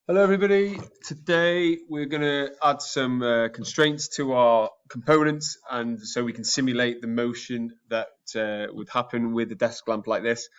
Hello everybody, today we're going to add some constraints to our components and so we can simulate the motion that would happen with a desk lamp like this.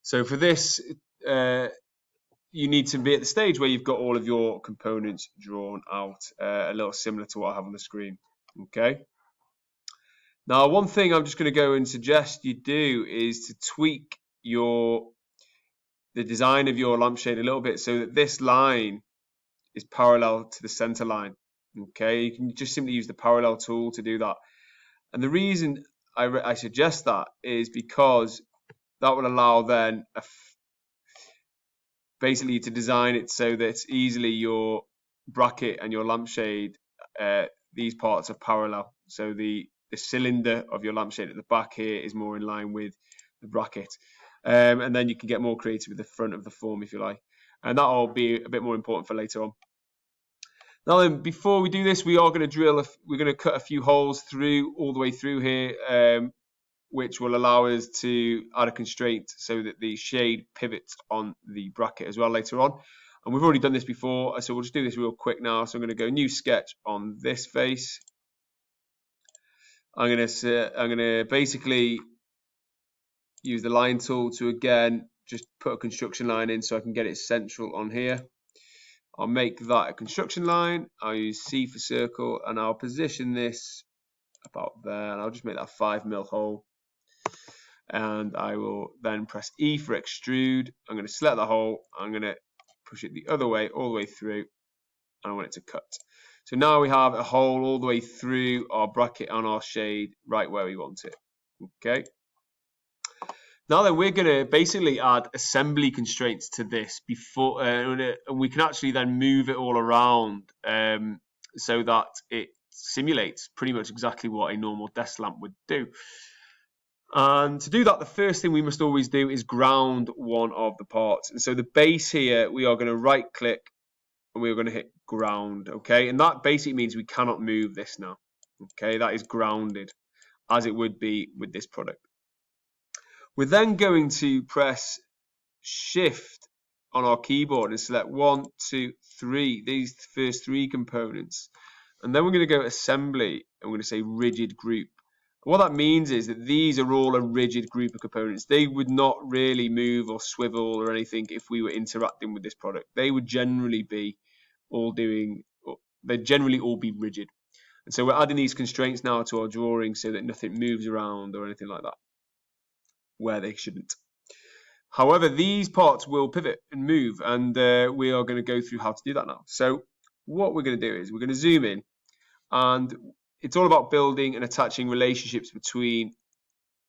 So for this you need to be at the stage where you've got all of your components drawn out, a little similar to what I have on the screen. Okay. Now one thing I'm just going to go and suggest you do is to tweak the design of your lampshade a little bit so that this line is parallel to the center line. Okay, you can just simply use the parallel tool to do that. And the reason I suggest that is because that will allow then basically to design it so that it's easily your bracket and your lampshade, these parts are parallel. So the cylinder of your lampshade at the back here is more in line with the bracket. And then you can get more creative with the front of the form if you like. And that'll be a bit more important for later on. Now then, before we do this, we are going to we're going to cut a few holes all the way through here, which will allow us to add a constraint so that the shade pivots on the bracket as well later on. And we've already done this before, so we'll just do this real quick now. So I'm going to go new sketch on this face. I'm going to basically use the line tool to again just put a construction line in so I can get it central on here. I'll make that a construction line. I'll use C for circle and I'll position this about there and I'll just make that a 5mm hole. And I will then press E for extrude. I'm going to select the hole. I'm going to push it the other way, all the way through. And I want it to cut. So now we have a hole all the way through our bracket and our shade right where we want it. Okay. Now then, we're going to basically add assembly constraints to this before, and we can actually then move it all around so that it simulates pretty much exactly what a normal desk lamp would do. And to do that, the first thing we must always do is ground one of the parts. And so the base here, we are going to right click and we're going to hit ground. Okay, and that basically means we cannot move this now. Okay, that is grounded as it would be with this product. We're then going to press Shift on our keyboard and select 1, 2, 3, these first three components. And then we're going to go Assembly and we're going to say Rigid Group. And what that means is that these are all a rigid group of components. They would not really move or swivel or anything if we were interacting with this product. They would generally be they'd generally all be rigid. And so we're adding these constraints now to our drawing so that nothing moves around or anything like that where they shouldn't. However, these parts will pivot and move, and we are going to go through how to do that now. So what we're going to do is we're going to zoom in, and it's all about building and attaching relationships between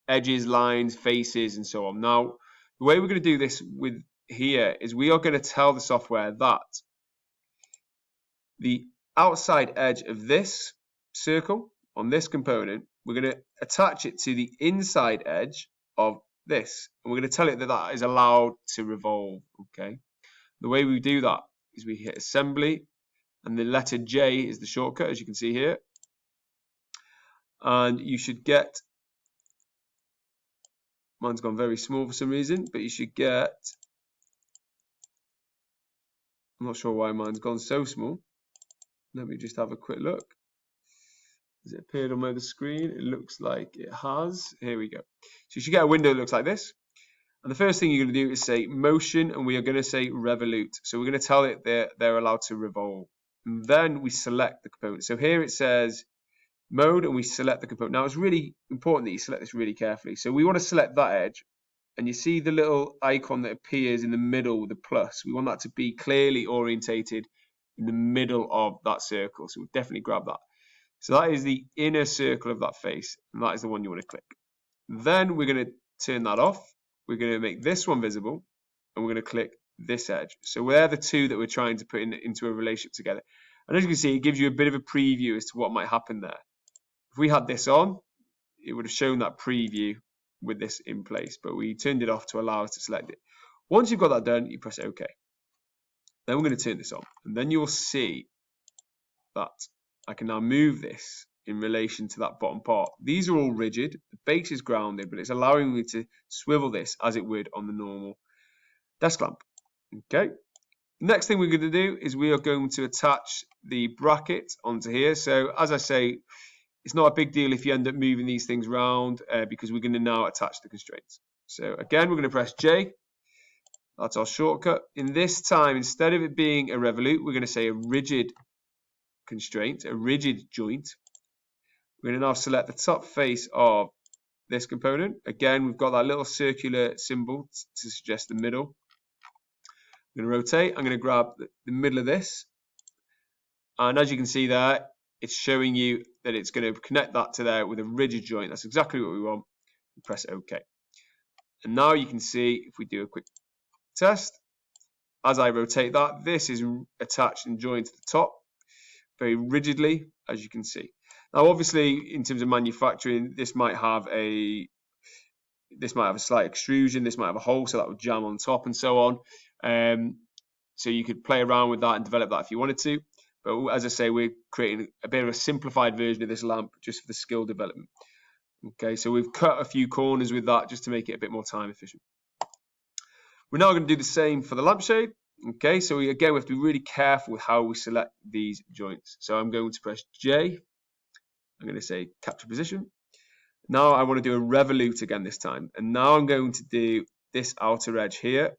edges, lines, faces, and so on. Now, the way we're going to do this with here is we are going to tell the software that the outside edge of this circle on this component, we're going to attach it to the inside edge of this, and we're going to tell it that that is allowed to revolve. Okay, the way we do that is we hit Assembly and the letter J is the shortcut, as you can see here, and you should get, mine's gone very small for some reason, but you should get, I'm not sure why mine's gone so small. Let me just have a quick look. Has it appeared on my other screen? It looks like it has. Here we go. So you should get a window that looks like this. And the first thing you're going to do is say motion, and we are going to say revolute. So we're going to tell it they're allowed to revolve. And then we select the component. So here it says mode, and we select the component. Now it's really important that you select this really carefully. So we want to select that edge, and you see the little icon that appears in the middle with the plus. We want that to be clearly orientated in the middle of that circle. So we'll definitely grab that. So that is the inner circle of that face, and that is the one you want to click. Then we're going to turn that off. We're going to make this one visible, and we're going to click this edge. So they're the two that we're trying to put into a relationship together. And as you can see, it gives you a bit of a preview as to what might happen there. If we had this on, it would have shown that preview with this in place, but we turned it off to allow us to select it. Once you've got that done, you press OK. Then we're going to turn this on, and then you'll see that I can now move this in relation to that bottom part. These are all rigid. The base is grounded, but it's allowing me to swivel this as it would on the normal desk lamp. Okay. Next thing we're going to do is we are going to attach the bracket onto here. So as I say, it's not a big deal if you end up moving these things around because we're going to now attach the constraints. So again, we're going to press J. That's our shortcut. In this time, instead of it being a revolute, we're going to say a rigid constraint, a rigid joint. We're going to now select the top face of this component. Again, we've got that little circular symbol to suggest the middle. I'm going to rotate. I'm going to grab the middle of this. And as you can see there, it's showing you that it's going to connect that to there with a rigid joint. That's exactly what we want. Press OK. And now you can see, if we do a quick test, as I rotate that, this is attached and joined to the top very rigidly, as you can see. Now, obviously, in terms of manufacturing, this might have a slight extrusion, this might have a hole, so that would jam on top and so on. So you could play around with that and develop that if you wanted to. But as I say, we're creating a bit of a simplified version of this lamp just for the skill development. Okay, so we've cut a few corners with that just to make it a bit more time efficient. We're now going to do the same for the lampshade. Okay, so again, we have to be really careful with how we select these joints. So I'm going to press J. I'm going to say capture position. Now I want to do a revolute again this time. And now I'm going to do this outer edge here.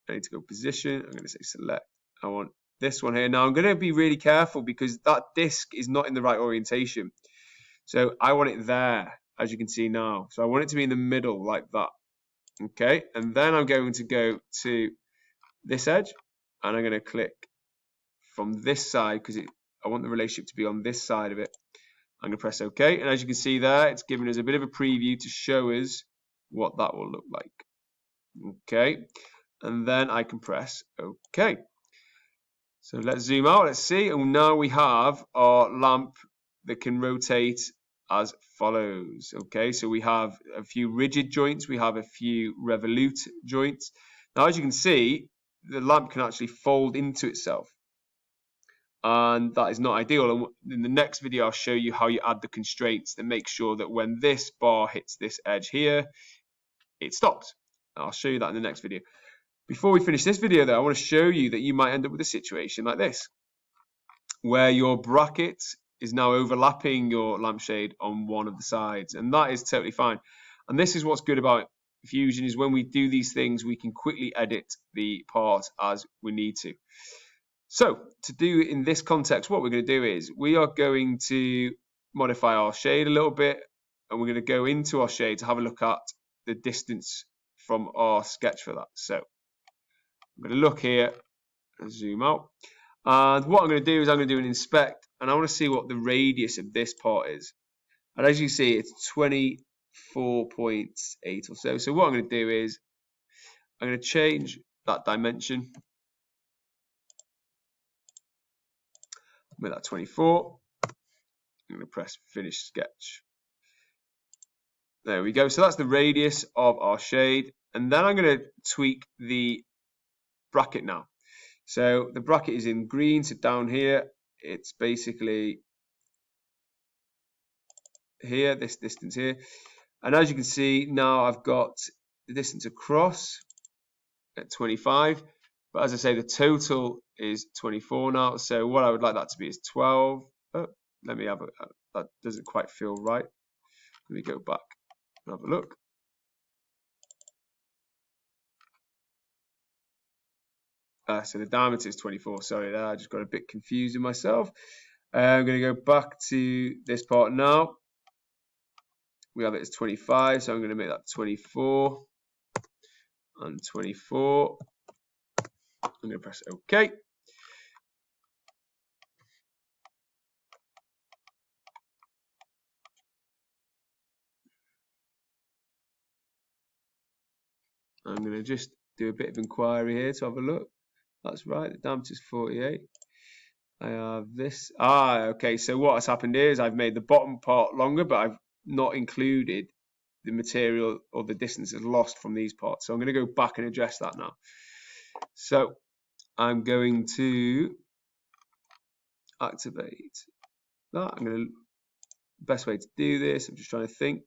I need to go position. I'm going to say select. I want this one here. Now I'm going to be really careful because that disc is not in the right orientation. So I want it there, as you can see now. So I want it to be in the middle like that. Okay, and then I'm going to go to this edge and I'm going to click from this side because I want the relationship to be on this side of it. I'm going to press OK, and as you can see there, it's giving us a bit of a preview to show us what that will look like. Okay, and then I can press OK. So let's zoom out, let's see, and now we have our lamp that can rotate as follows. Okay, so we have a few rigid joints, we have a few revolute joints. Now, as you can see, the lamp can actually fold into itself, and that is not ideal. And in the next video, I'll show you how you add the constraints that make sure that when this bar hits this edge here, it stops. I'll show you that in the next video. Before we finish this video, though, I want to show you that you might end up with a situation like this, where your bracket is now overlapping your lampshade on one of the sides, and that is totally fine. And this is what's good about Fusion, is when we do these things, we can quickly edit the part as we need to. So to do in this context, what we're going to do is we are going to modify our shade a little bit, and we're going to go into our shade to have a look at the distance from our sketch for that. So I'm going to look here and zoom out. And what I'm going to do is I'm going to do an inspect, and I want to see what the radius of this part is. And as you see, it's 24.8 or so. So what I'm going to do is I'm going to change that dimension. Make that 24. I'm going to press finish sketch. There we go. So that's the radius of our shade. And then I'm going to tweak the bracket now. So the bracket is in green, so down here, it's basically here, this distance here. And as you can see, now I've got the distance across at 25. But as I say, the total is 24 now. So what I would like that to be is 12. Oh, let me have that doesn't quite feel right. Let me go back and have a look. So the diameter is 24. Sorry there, I just got a bit confused in myself. I'm going to go back to this part now. We have it as 25, so I'm going to make that 24 and 24. I'm going to press OK. I'm going to just do a bit of inquiry here to have a look. That's right, the diameter is 48. I have this. Okay, so what has happened here is I've made the bottom part longer, but I've not included the material or the distance is lost from these parts. So I'm going to go back and address that now. So I'm going to activate that. I'm going to, best way to do this, I'm just trying to think.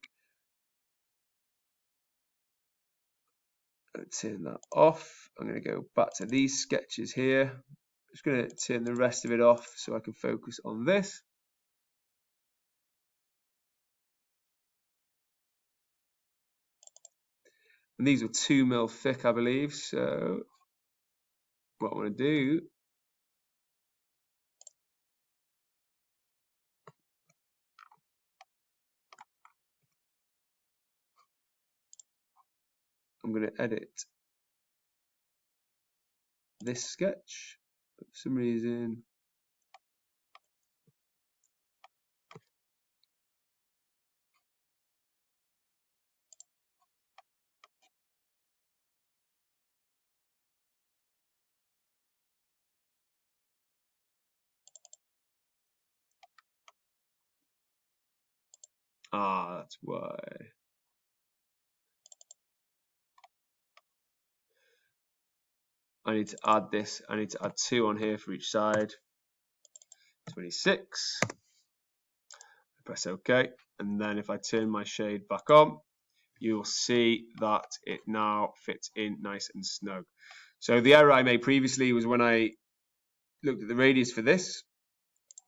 turn that off. I'm going to go back to these sketches here. I'm just going to turn the rest of it off so I can focus on this. And these were 2 mil thick, I believe. So what I want to do, I'm going to edit this sketch. But for some reason, that's why. I need to add this. I need to add 2 on here for each side. 26. Press OK. And then if I turn my shade back on, you'll see that it now fits in nice and snug. So the error I made previously was when I looked at the radius for this,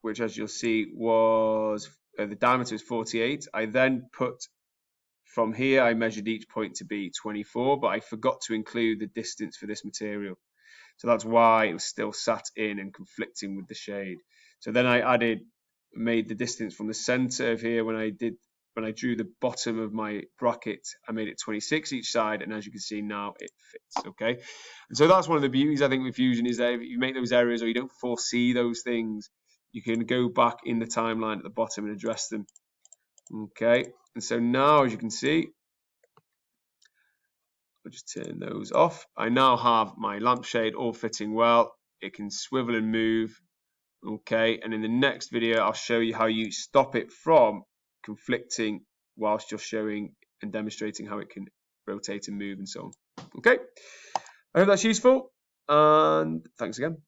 which as you'll see was the diameter is 48. I then put from here, I measured each point to be 24, but I forgot to include the distance for this material. So that's why it was still sat in and conflicting with the shade. So then I made the distance from the center of here when I drew the bottom of my bracket, I made it 26 each side, and as you can see now it fits. Okay, and so that's one of the beauties I think with Fusion is that if you make those errors or you don't foresee those things, you can go back in the timeline at the bottom and address them. Okay, and so now as you can see, I'll just turn those off. I now have my lampshade all fitting well. It can swivel and move. Okay, and in the next video, I'll show you how you stop it from conflicting whilst you're showing and demonstrating how it can rotate and move and so on. Okay, I hope that's useful, and thanks again.